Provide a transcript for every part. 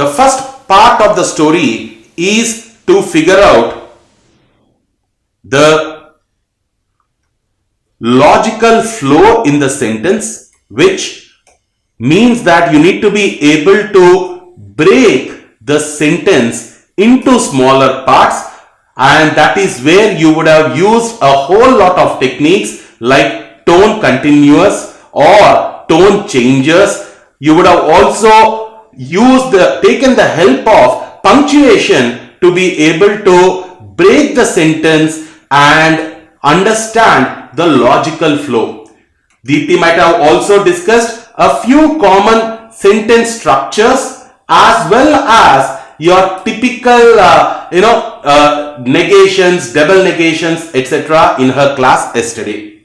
the first part of the story is to figure out the logical flow in the sentence, which means that you need to be able to break the sentence into smaller parts, and that is where you would have used a whole lot of techniques like tone continuous or tone changes. You would have also taken the help of punctuation to be able to break the sentence and understand the logical flow. Deepti might have also discussed a few common sentence structures as well as your typical negations, double negations, etc. in her class yesterday,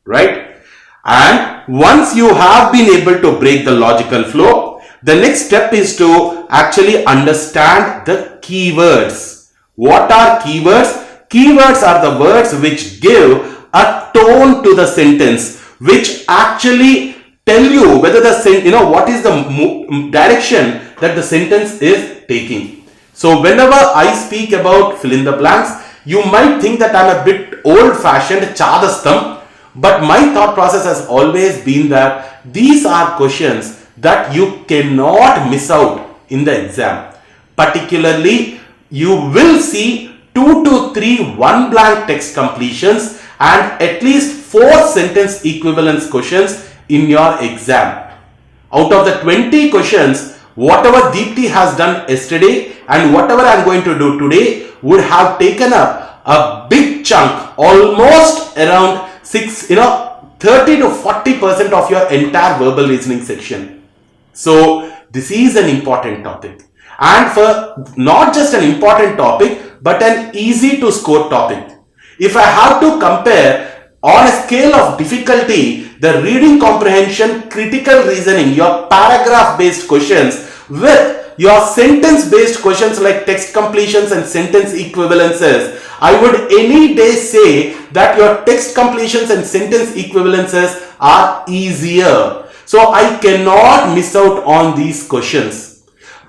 right? And once you have been able to break the logical flow, the next step is to actually understand the keywords. What are keywords? Keywords are the words which give a tone to the sentence, which actually tell you whether the what is the direction that the sentence is taking. So whenever I speak about fill in the blanks, you might think that I'm a bit old-fashioned chadastam, but my thought process has always been that these are questions that you cannot miss out in the exam. Particularly, you will see 2 to 3 one blank text completions and at least 4 sentence equivalence questions in your exam. Out of the 20 questions, whatever Deepti has done yesterday and whatever I am going to do today would have taken up a big chunk, almost around 30 to 40% of your entire verbal listening section. So this is an important topic, and for not just an important topic but an easy to score topic. If I have to compare on a scale of difficulty, the reading comprehension, critical reasoning, your paragraph based questions with your sentence based questions like text completions and sentence equivalences, I would any day say that your text completions and sentence equivalences are easier. So I cannot miss out on these questions.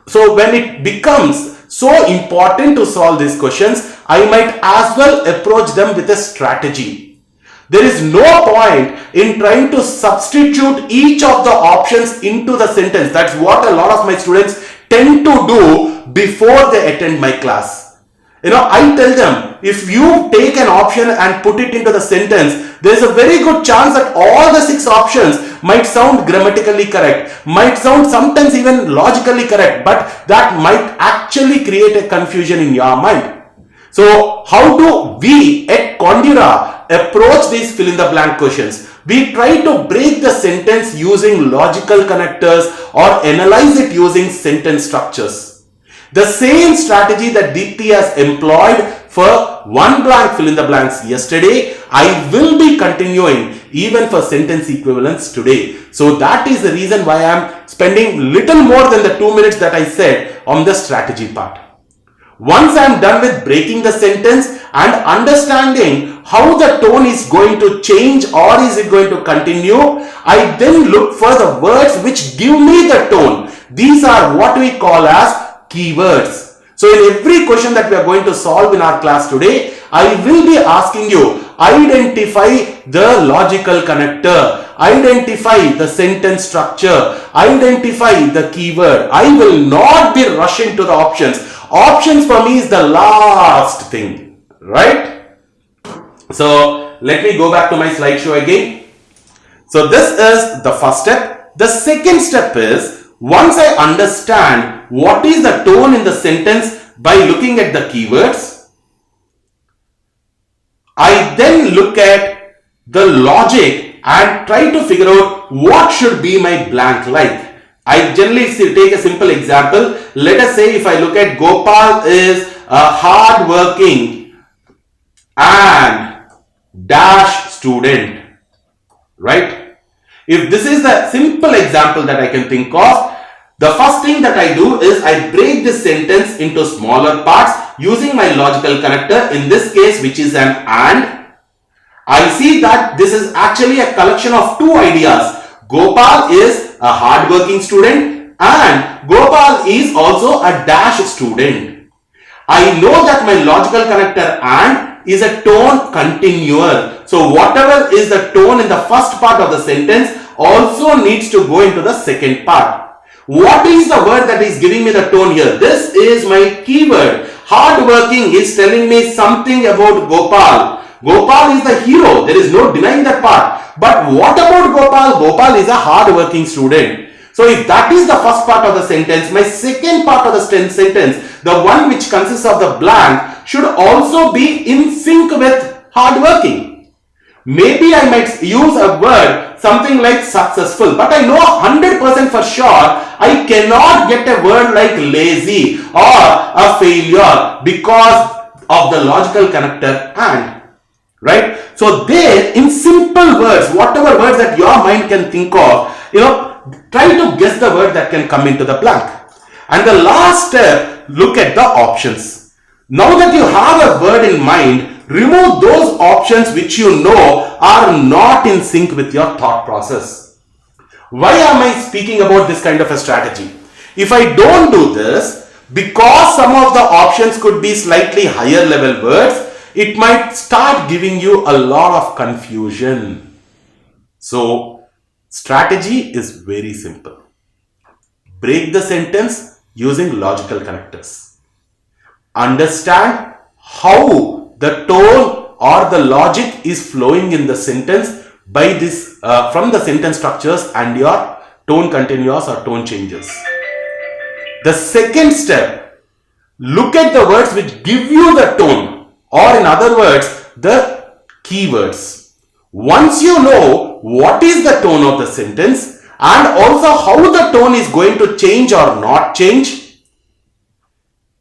So when it becomes so important to solve these questions, I might as well approach them with a strategy. There is no point in trying to substitute each of the options into the sentence. That's what a lot of my students tend to do before they attend my class. I tell them, if you take an option and put it into the sentence, there is a very good chance that all the 6 options might sound grammatically correct, might sound sometimes even logically correct, but that might actually create a confusion in your mind. So how do we at Condira approach these fill in the blank questions? We try to break the sentence using logical connectors or analyze it using sentence structures. The same strategy that Deepti has employed for one blank fill in the blanks yesterday, I will be continuing even for sentence equivalence today. So that is the reason why I am spending little more than the 2 minutes that I said on the strategy part. Once I am done with breaking the sentence and understanding how the tone is going to change or is it going to continue, I then look for the words which give me the tone. These are what we call as keywords. So in every question that we are going to solve in our class today, I will be asking you, identify the logical connector, identify the sentence structure, identify the keyword. I will not be rushing to the options. Options for me is the last thing, right? So let me go back to my slideshow again. So this is the first step. The second step is, once I understand what is the tone in the sentence by looking at the keywords, I then look at the logic and try to figure out what should be my blank like. I generally take a simple example. Let us say if I look at Gopal is a hard-working and dash student, right? If this is the simple example that I can think of, the first thing that I do is I break this sentence into smaller parts using my logical connector, in this case which is an and. I see that this is actually a collection of 2 ideas. Gopal is a hard-working student and Gopal is also a dash student. I know that my logical connector and is a tone continuer. So whatever is the tone in the first part of the sentence also needs to go into the second part. What is the word that is giving me the tone here? This is my keyword. Hardworking is telling me something about Gopal. Gopal is the hero. There is no denying that part. But what about Gopal? Gopal is a hard-working student. So if that is the first part of the sentence, my second part of the sentence, the one which consists of the blank, should also be in sync with hard-working. Maybe I might use a word, something like successful, but I know 100% for sure, I cannot get a word like lazy or a failure because of the logical connector and. Right? So there, in simple words, whatever words that your mind can think of, try to guess the word that can come into the blank. And the last step, look at the options. Now that you have a word in mind, remove those options which you know are not in sync with your thought process. Why am I speaking about this kind of a strategy? If I don't do this, because some of the options could be slightly higher level words, it might start giving you a lot of confusion. So, strategy is very simple. Break the sentence using logical connectors. Understand how the tone or the logic is flowing in the sentence by this from the sentence structures and your tone continuous or tone changes. The second step, look at the words which give you the tone. Or in other words, the keywords. Once you know what is the tone of the sentence and also how the tone is going to change or not change,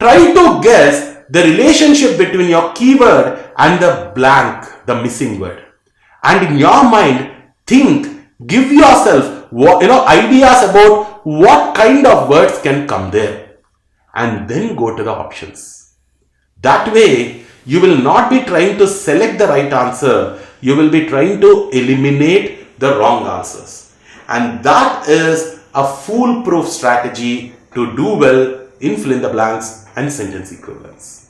try to guess the relationship between your keyword and the blank, the missing word. And in your mind, give yourself ideas about what kind of words can come there. And then go to the options. That way, you will not be trying to select the right answer. You will be trying to eliminate the wrong answers. And that is a foolproof strategy to do well in fill in the blanks and sentence equivalence.